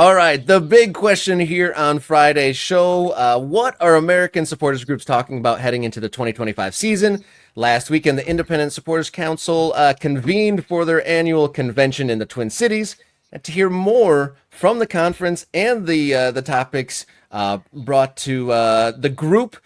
All right, the big question here on Friday's show. What are American supporters groups talking about heading into the 2025 season? Last weekend, the Independent Supporters Council convened for their annual convention in the Twin Cities. And to hear more from the conference and the topics brought to the group,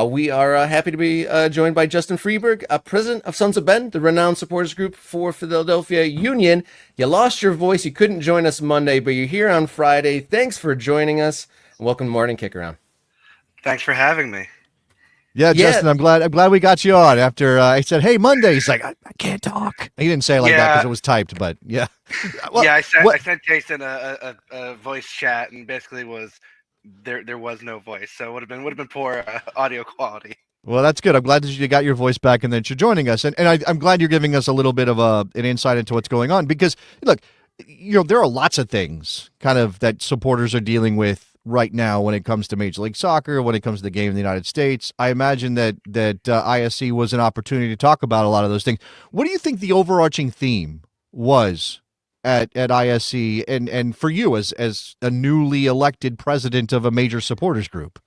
we are happy to be joined by Justin Friedberg, president of Sons of Ben, the renowned supporters group for Philadelphia Union. You lost your voice. You couldn't join us Monday, but you're here on Friday. Thanks for joining us. And welcome to Morning Kick Around. Thanks for having me. Yeah, Yeah, Justin, I'm glad we got you on. After I said, "Hey, Monday," he's like, "I can't talk." He didn't say it like that because Yeah, it was typed, but yeah. Well, yeah. I sent what? I sent Jason a voice chat, and basically was there was no voice, so it would have been poor audio quality. Well, that's good. I'm glad that you got your voice back and that you're joining us, and I'm glad you're giving us a little bit of an insight into what's going on because look, there are lots of things kind of that supporters are dealing with right now when it comes to Major League Soccer, when it comes to the game in the United States. I imagine that ISC was an opportunity to talk about a lot of those things. What do you think the overarching theme was at ISC and for you as a newly elected president of a major supporters group?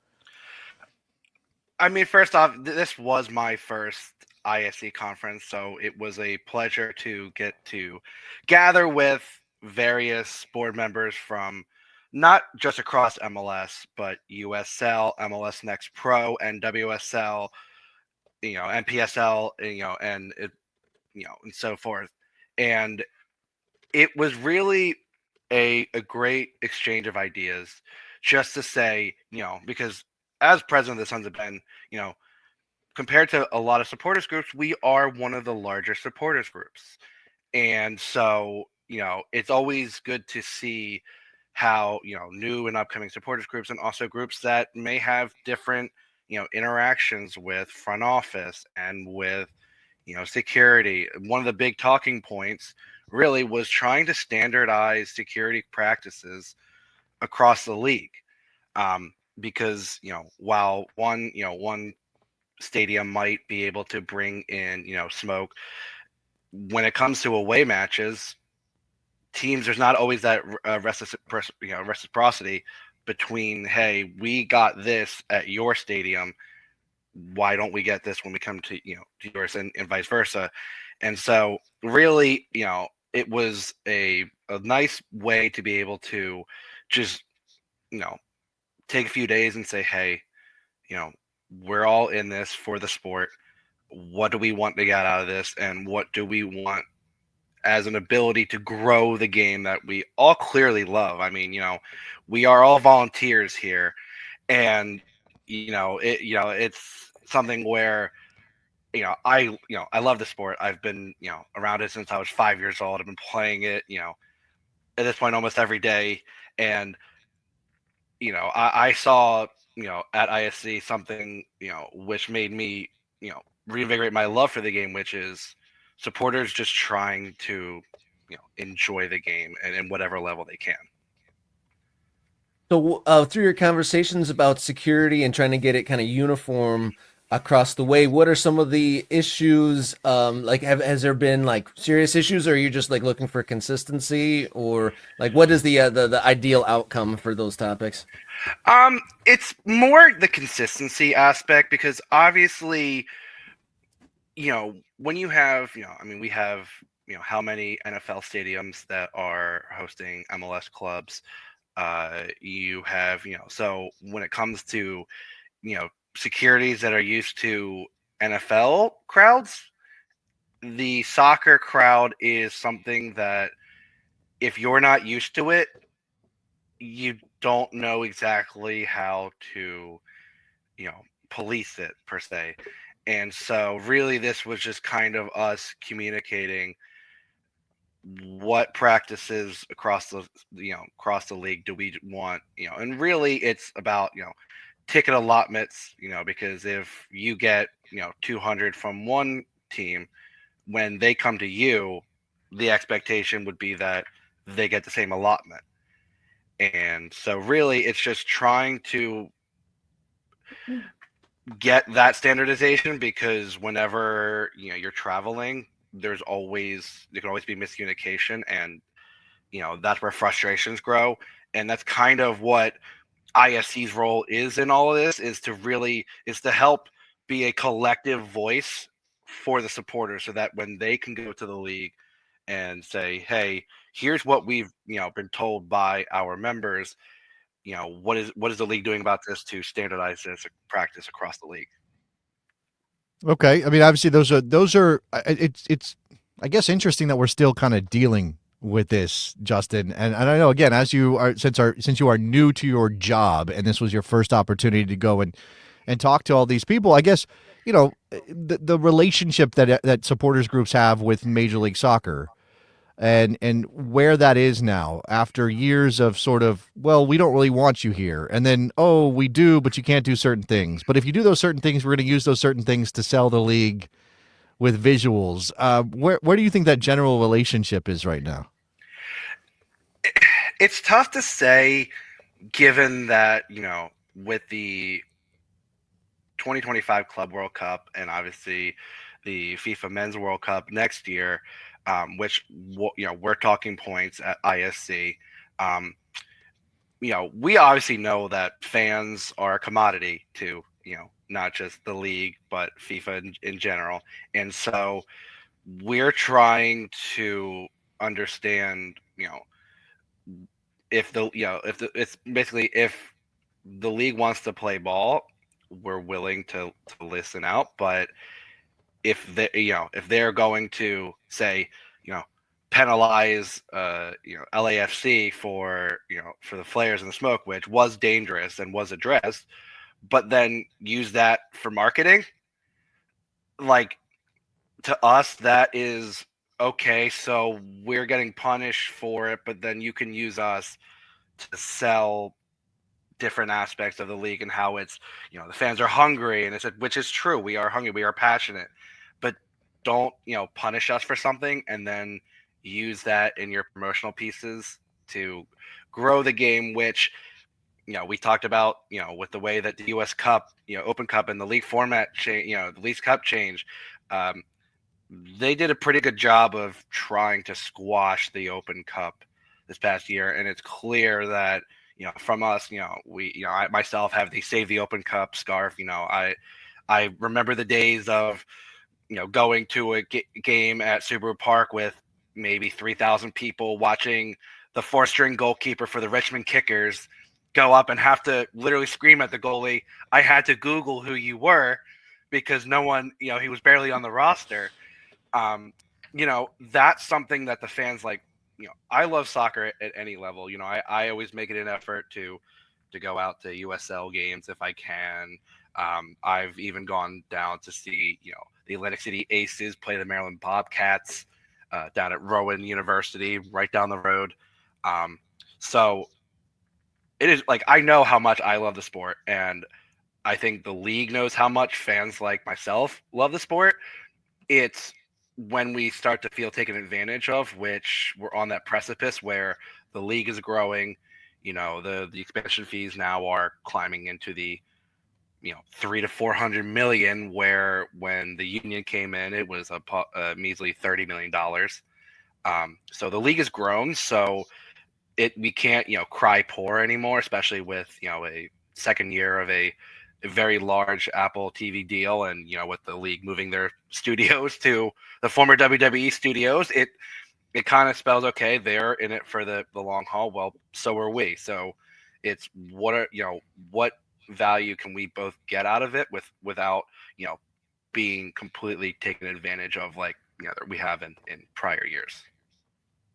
I mean, first off, this was my first ISC conference, so it was a pleasure to get to gather with various board members from not just across MLS, but USL, MLS Next Pro, and WSL, NPSL, and so forth. And it was really a great exchange of ideas just to say, because as president of the Sons of Ben, you know, compared to a lot of supporters groups, we are one of the larger supporters groups. And so, it's always good to see how, new and upcoming supporters groups and also groups that may have different, interactions with front office and with, security. One of the big talking points really was trying to standardize security practices across the league. Because, while one stadium might be able to bring in, smoke, when it comes to away matches, teams, there's not always that reciprocity between, hey, we got this at your stadium, why don't we get this when we come to to yours, and vice versa. And so really, it was a nice way to be able to just you know take a few days and say, hey, you know we're all in this for the sport. What do we want to get out of this, and what do we want as an ability to grow the game that we all clearly love? I mean, we are all volunteers here, and it's something where I love the sport. I've been around it since I was 5 years old. I've been playing it at this point almost every day. And I saw at ISC something which made me reinvigorate my love for the game, which is supporters just trying to enjoy the game and in whatever level they can. So, through your conversations about security and trying to get it kind of uniform across the way, what are some of the issues? Like, has there been like serious issues, or are you just like looking for consistency, or like what is the ideal outcome for those topics? It's more the consistency aspect because obviously, when you have, I mean, we have, how many NFL stadiums that are hosting MLS clubs. You have, so when it comes to, securities that are used to NFL crowds, the soccer crowd is something that if you're not used to it, you don't know exactly how to, you know, police it per se. And so really this was just kind of us communicating what practices across the league do we want, and really it's about, ticket allotments, because if you get, 200 from one team, when they come to you, the expectation would be that they get the same allotment. And so really it's just trying to get that standardization, because whenever you're traveling, there can always be miscommunication, and that's where frustrations grow. And that's kind of what ISC's role is in all of this, is to help be a collective voice for the supporters, so that when they can go to the league and say, hey, here's what we've been told by our members, what is the league doing about this to standardize this practice across the league. Okay, I mean, obviously those are it's I guess interesting that we're still kind of dealing with this, Justin. And I know, again, as you are since you are new to your job and this was your first opportunity to go and talk to all these people, I guess, the relationship that supporters groups have with Major League Soccer and where that is now after years of sort of, well, we don't really want you here, and then, oh, we do, but you can't do certain things, but if you do those certain things, we're going to use those certain things to sell the league with visuals. Where do you think that general relationship is right now? It's tough to say, given that with the 2025 Club World Cup and obviously the FIFA Men's World Cup next year, which we're talking points at ISC. We obviously know that fans are a commodity to not just the league but FIFA in general, and so we're trying to understand it's basically, if the league wants to play ball, we're willing to listen out. But if they're going to say, penalize LAFC for for the flares and the smoke, which was dangerous and was addressed, but then use that for marketing, like, to us that is okay. So we're getting punished for it, but then you can use us to sell different aspects of the league and how it's the fans are hungry, and which is true, we are hungry, we are passionate, but don't punish us for something and then use that in your promotional pieces to grow the game, which we talked about with the way that the US Cup, Open Cup, and the league format change, the Leagues Cup change. They did a pretty good job of trying to squash the Open Cup this past year, and it's clear that from us, I myself have the Save the Open Cup scarf. I remember the days of going to a game at Subaru Park with maybe 3,000 people watching the 4-string goalkeeper for the Richmond Kickers go up and have to literally scream at the goalie, I had to Google who you were, because no one, he was barely on the roster. That's something that the fans like. I love soccer at any level. I always make it an effort to go out to USL games if I can. I've even gone down to see the Atlantic City Aces play the Maryland Bobcats down at Rowan University, right down the road. So it is like, I know how much I love the sport, and I think the league knows how much fans like myself love the sport. It's when we start to feel taken advantage of, which we're on that precipice where the league is growing. The expansion fees now are climbing into the 300 to 400 million, where when the union came in, it was a measly $30 million. So the league has grown. So we can't cry poor anymore, especially with a second year of a very large Apple TV deal, and with the league moving their studios to the former WWE studios, it kind of spells, okay, they're in it for the long haul. Well, so are we. So it's what value can we both get out of it without being completely taken advantage of, like that we have in prior years.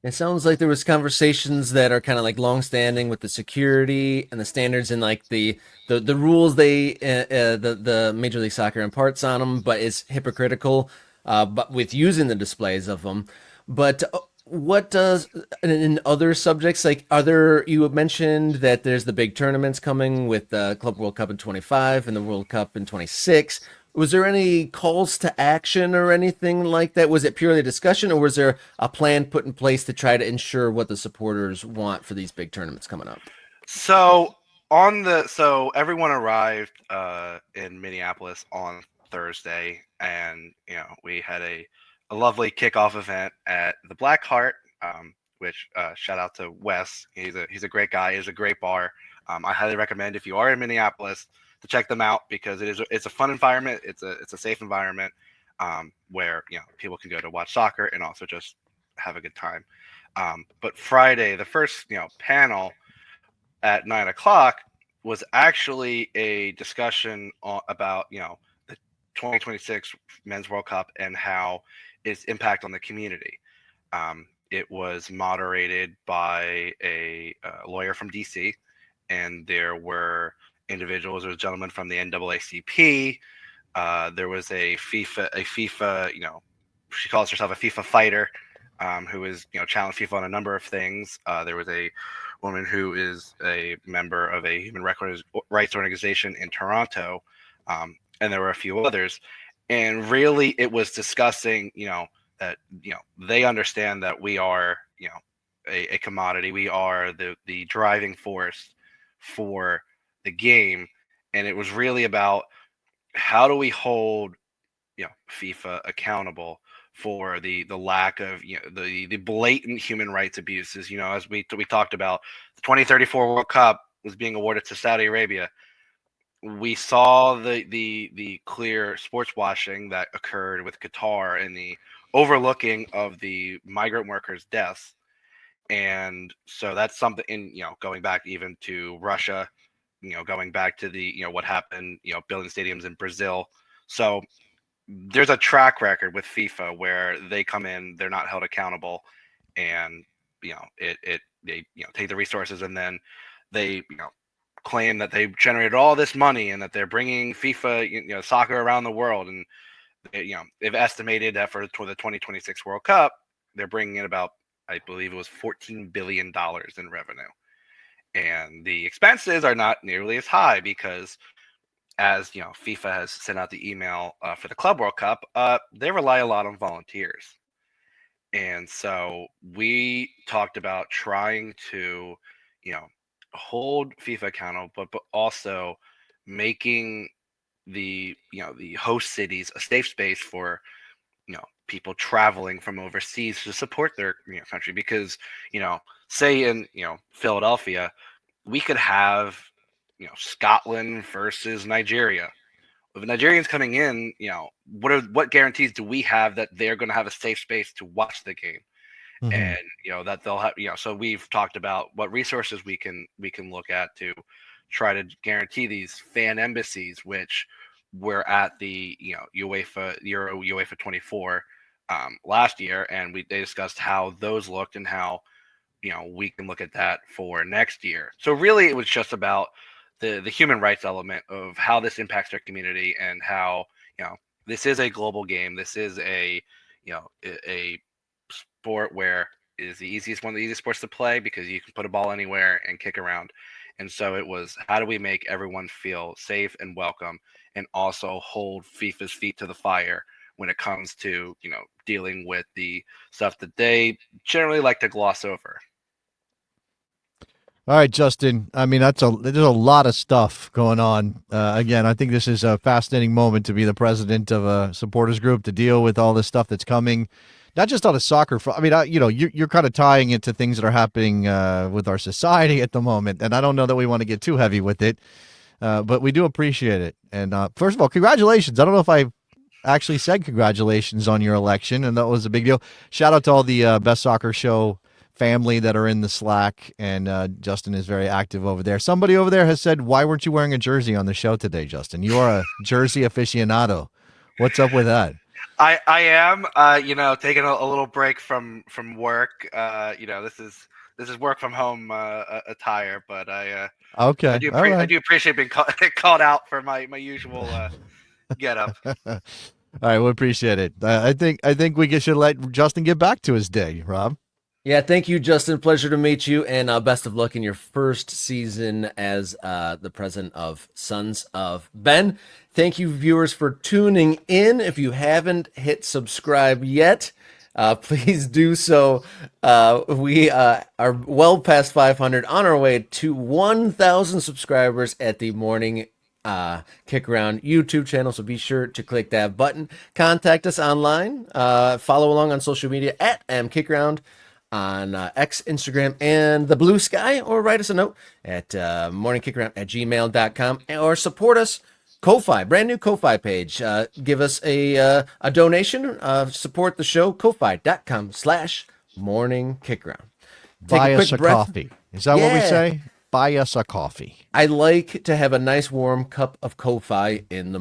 It sounds like there was conversations that are kind of like long-standing with the security and the standards and like the rules the Major League Soccer imparts on them, but it's hypocritical, but with using the displays of them. But what does in other subjects, like, you have mentioned that there's the big tournaments coming with the Club World Cup in 25 and the World Cup in 26. Was there any calls to action or anything like that? Was it purely a discussion, or was there a plan put in place to try to ensure what the supporters want for these big tournaments coming up? So everyone arrived in Minneapolis on Thursday, and we had a lovely kickoff event at the Black Heart, which shout out to Wes. He's a great guy. It's a great bar. I highly recommend if you are in Minneapolis to check them out because it's a fun environment. It's a safe environment where people can go to watch soccer and also just have a good time. But Friday, the first panel at 9 o'clock was actually a discussion about the 2026 Men's World Cup and how its impact on the community. It was moderated by a lawyer from DC, and there were individuals. There was a gentleman from the NAACP. There was a FIFA, she calls herself a FIFA fighter, who is challenged FIFA on a number of things. There was a woman who is a member of a human rights organization in Toronto, and there were a few others. And really, it was discussing, that they understand that we are, a commodity. We are the driving force for the game, and it was really about how do we hold FIFA accountable for the lack of the blatant human rights abuses. As we talked about, the 2034 World Cup was being awarded to Saudi Arabia. We saw the clear sports washing that occurred with Qatar and the overlooking of the migrant workers' deaths. And so that's something in going back even to Russia, going back to the what happened, building stadiums in Brazil. So there's a track record with FIFA where they come in, they're not held accountable, and they take the resources and then they claim that they generated all this money and that they're bringing FIFA soccer around the world, and they've estimated that for the 2026 World Cup they're bringing in about, I believe it was $14 billion in revenue, and the expenses are not nearly as high because, as FIFA has sent out the email for the Club World Cup, they rely a lot on volunteers. And so we talked about trying to, hold FIFA accountable, but also making the host cities a safe space for people traveling from overseas to support their country. Because say in Philadelphia, we could have Scotland versus Nigeria. If Nigerians coming in, what guarantees do we have that they're going to have a safe space to watch the game? Mm-hmm. And that they'll have so we've talked about what resources we can look at to try to guarantee these fan embassies, which were at the UEFA 24 last year, and they discussed how those looked and how we can look at that for next year. So really, it was just about the human rights element of how this impacts our community and how this is a global game. This is a sport where it is one of the easiest sports to play because you can put a ball anywhere and kick around. And so it was, how do we make everyone feel safe and welcome, and also hold FIFA's feet to the fire when it comes to dealing with the stuff that they generally like to gloss over. All right, Justin. I mean, there's a lot of stuff going on. Again, I think this is a fascinating moment to be the president of a supporters group, to deal with all this stuff that's coming, not just on a soccer front. I mean, you're kind of tying it to things that are happening with our society at the moment, and I don't know that we want to get too heavy with it, but we do appreciate it. And first of all, congratulations. I don't know if I actually said congratulations on your election, and that was a big deal. Shout out to all the Best Soccer Show family that are in the Slack, and Justin is very active over there. Somebody over there has said, why weren't you wearing a jersey on the show today, Justin? You are a jersey aficionado. What's up with that? I am taking a little break from work. This is work from home attire, but I do appreciate being called out for my usual get up. All right, we appreciate it. I think we should let Justin get back to his day, Rob. Yeah, thank you, Justin. Pleasure to meet you, and best of luck in your first season as the president of Sons of Ben. Thank you, viewers, for tuning in. If you haven't hit subscribe yet, please do so. We are well past 500, on our way to 1,000 subscribers at the Morning Kick Around YouTube channel, so be sure to click that button. Contact us online. Follow along on social media at mkickaround on X, Instagram, and the Blue Sky, or write us a note at morningkickaround@gmail.com, or support us. Ko-Fi, brand new Ko-Fi page. Give us a donation. Support the show. Ko-Fi.com/morningkickaround. Buy us a coffee. Is that what we say? Buy us a coffee. I like to have a nice warm cup of Ko-Fi in the